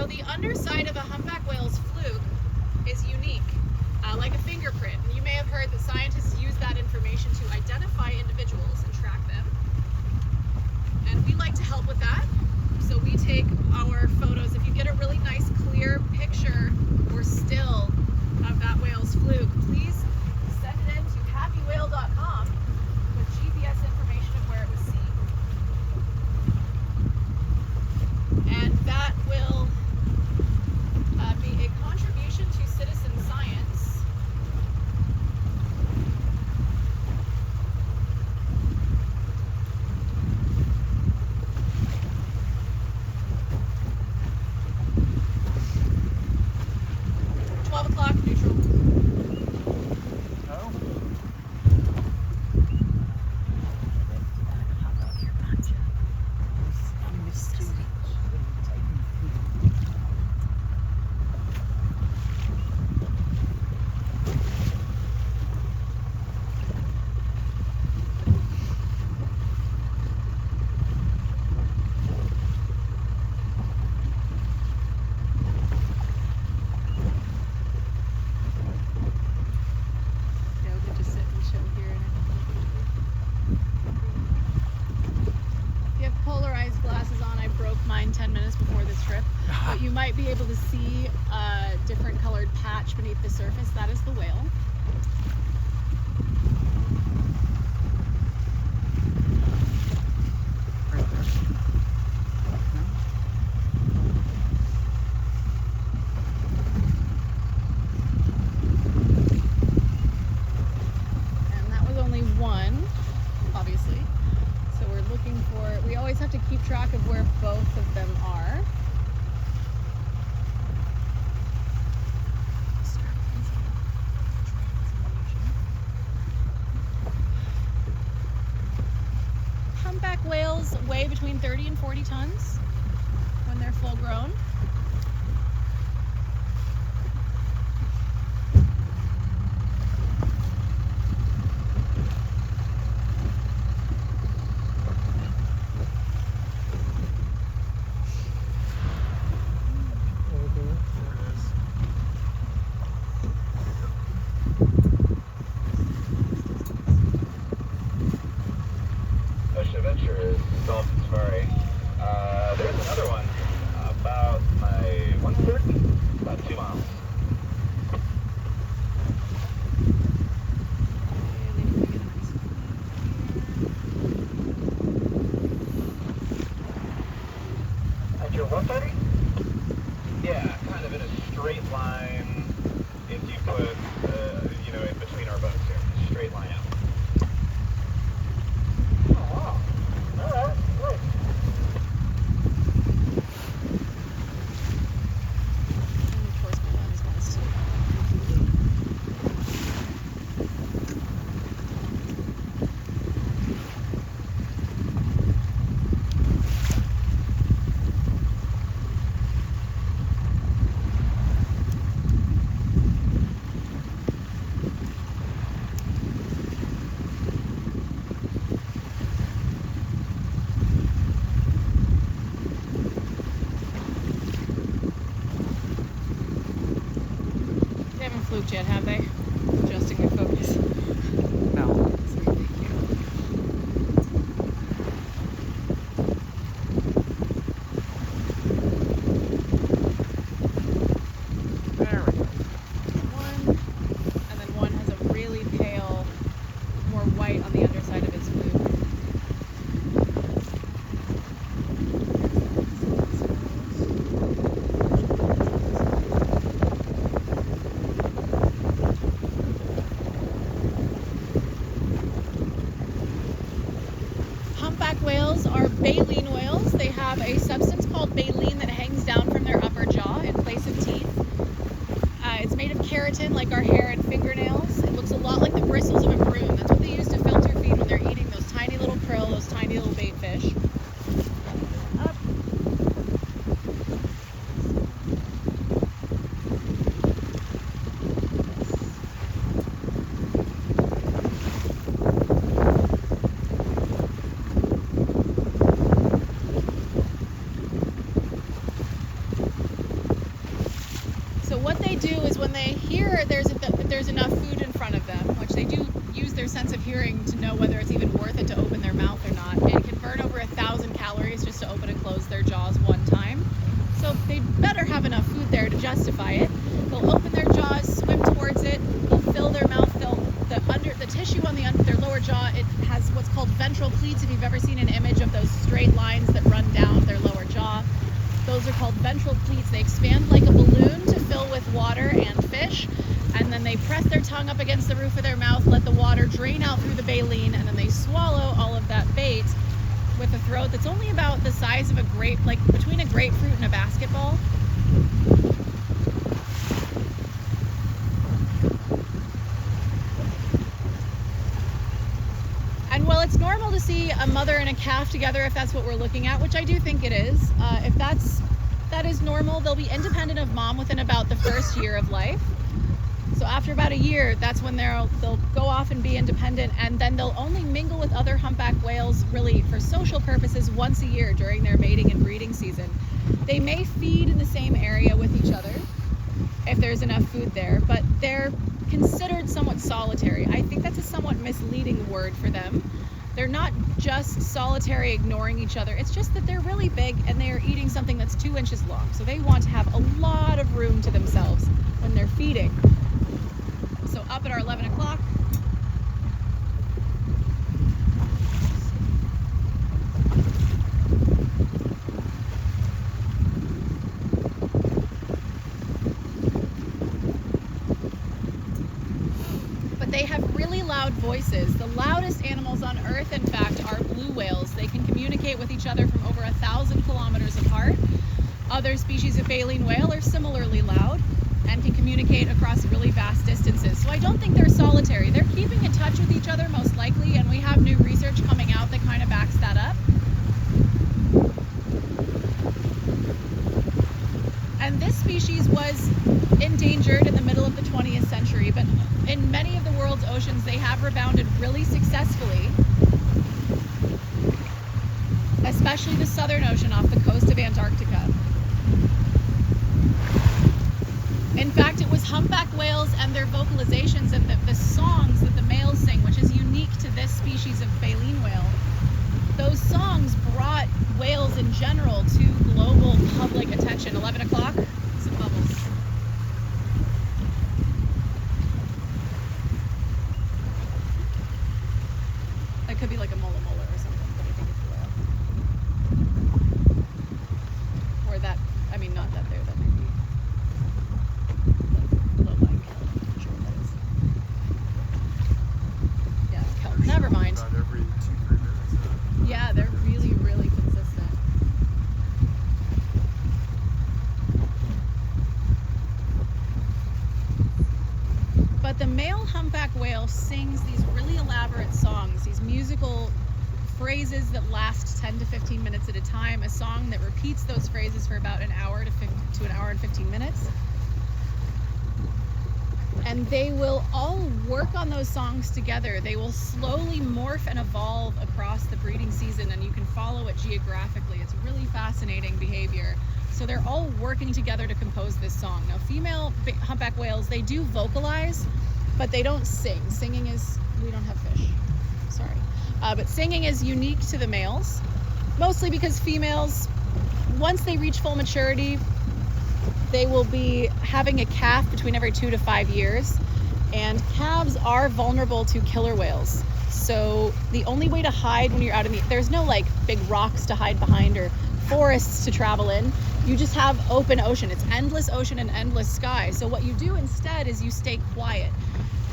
So the underside of a humpback whale's fluke is unique, like a fingerprint. And you may have heard that scientists use that information to identify individuals and track them. And we like to help with that. So we take our photos. If you get a really nice clear picture or still of that whale's fluke, please send it in to happywhale.com with GPS information of where it was seen. And that will be a contribution to citizen science. Neutral. Oh. Glasses on. I broke mine 10 minutes before this trip, but you might be able to see a different colored patch beneath the surface. That is the whale. And that was only one, obviously. So we're looking for, we always have to keep track of where both of them are. Humpback whales weigh between 30 and 40 tons when they're full grown. Ocean Adventure is Dolphin Safari. There's another one about my 130, about 2 miles. At your 130? Yeah, kind of in a straight line. If you put, you know, in between our boats here, straight line out. Fluked yet, have they? Adjusting my focus. No. Sweet, thank you. There we go. One, and then one has a really pale, more white on the underside of its fluke. Humpback whales are baleen whales. They have a substance called baleen that hangs down from their upper jaw in place of teeth. It's made of keratin, like our hair and fingernails. It looks a lot like the bristles of a broom. That's what they use to filter feed when they're eating those tiny little krill, those tiny little bait fish. Up. when they hear there's enough food in front of them, which they do use their sense of hearing to know whether it's even worth it to open their mouth or not. It can burn over 1,000 calories just to open and close their jaws one time. So they better have enough food there to justify it. They'll open their jaws, swim towards it, they'll fill their mouth, the tissue on their lower jaw, it has what's called ventral pleats. If you've ever seen an image of those straight lines that run down their lower jaw, those are called ventral pleats. They expand like a balloon to fill with water and fish, and then they press their tongue up against the roof of their mouth, let the water drain out through the baleen, and then they swallow all of that bait with a throat that's only about the size of a grape, like between a grapefruit and a basketball. And while it's normal to see a mother and a calf together, if that's what we're looking at, which I do think it is, if that is normal, they'll be independent of mom within about the first year of life. So after about a year, that's when they'll go off and be independent, and then they'll only mingle with other humpback whales really for social purposes once a year during their mating and breeding season. They may feed in the same area with each other if there's enough food there, but they're considered somewhat solitary. I think that's a somewhat misleading word for them. They're not just solitary ignoring each other, it's just that they're really big and they are eating something that's 2 inches long. So they want to have a lot of room to themselves when they're feeding. So up at our 11 o'clock, but they have really loud voices. The loudest animals on Earth, in fact, are blue whales. They can communicate with each other from over 1,000 kilometers apart. Other species of baleen whale are similarly loud and can communicate across really vast distances. So I don't think they're solitary. They're keeping in touch with each other most likely, and we have new research coming out that kind of backs that up. And this species was endangered in the middle of the 20th century, but in many of the world's oceans, they have rebounded really successfully, especially the Southern Ocean off the coast of Antarctica. In fact, it was humpback whales and their vocalizations and the songs that the males sing, which is unique to this species of baleen whale. Those songs brought whales in general to global public attention. 11 o'clock, some bubbles. It could be like a mola mola or something, but I think it's a whale. Or that, I mean, not that there, that might be low line kelp. I'm not sure what that is. Yeah, kelp. Never mind. About every 2-3 minutes. Yeah, they're really, really consistent. But the male humpback whale sings these really elaborate songs, these musical phrases that last 10 to 15 minutes at a time, a song that repeats those phrases for about an hour to an hour and 15 minutes. And they will all work on those songs together. They will slowly morph and evolve across the breeding season, and you can follow it geographically. It's really fascinating behavior. So they're all working together to compose this song. Now, female humpback whales, they do vocalize, but they don't sing. Singing is, we don't have fish, sorry. But singing is unique to the males, mostly because females, once they reach full maturity, they will be having a calf between every 2 to 5 years, and calves are vulnerable to killer whales. So the only way to hide when you're out in there's no like big rocks to hide behind or forests to travel in. You just have open ocean. It's endless ocean and endless sky. So what you do instead is you stay quiet.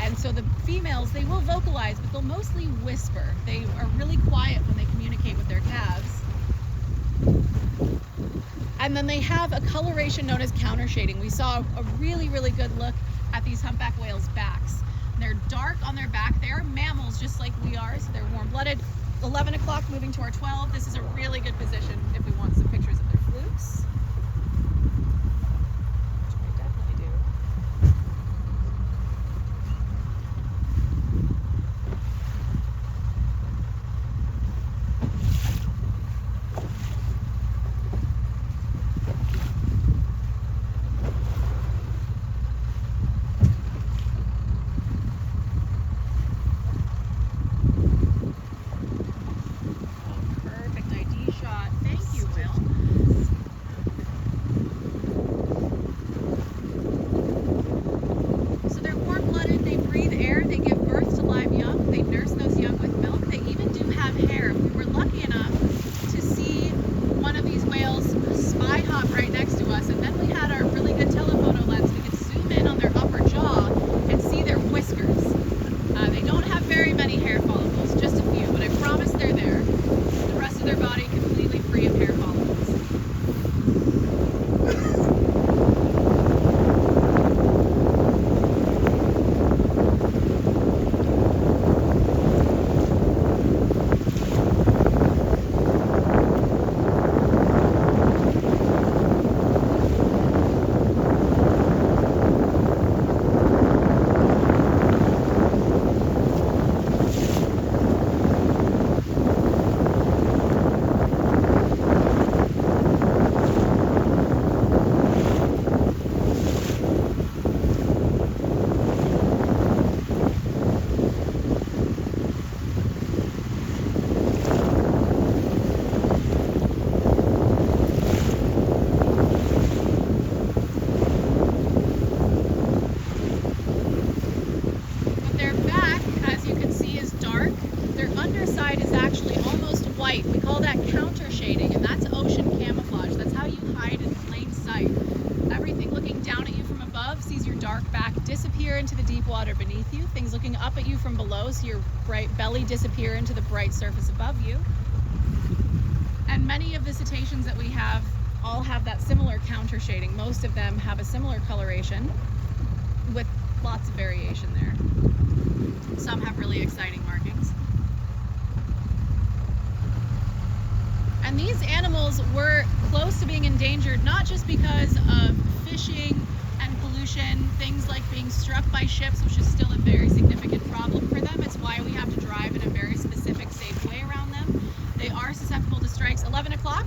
And so the females, they will vocalize, but they'll mostly whisper. They are really quiet when they communicate with their calves. And then they have a coloration known as countershading. We saw a really, really good look at these humpback whales' backs. They're dark on their back. They are mammals just like we are, so they're warm-blooded. 11 o'clock, moving to our 12. This is a really good position if we want some pictures of their flukes. Which I definitely do. disappear into the deep water beneath you, things looking up at you from below, so your bright belly disappear into the bright surface above you. And many of the cetaceans that we have all have that similar counter shading. Most of them have a similar coloration with lots of variation there. Some have really exciting markings. And these animals were close to being endangered, not just because of fishing and pollution, things like being struck by ships, which is still a very significant problem for them. It's why we have to drive in a very specific, safe way around them. They are susceptible to strikes. 11 o'clock,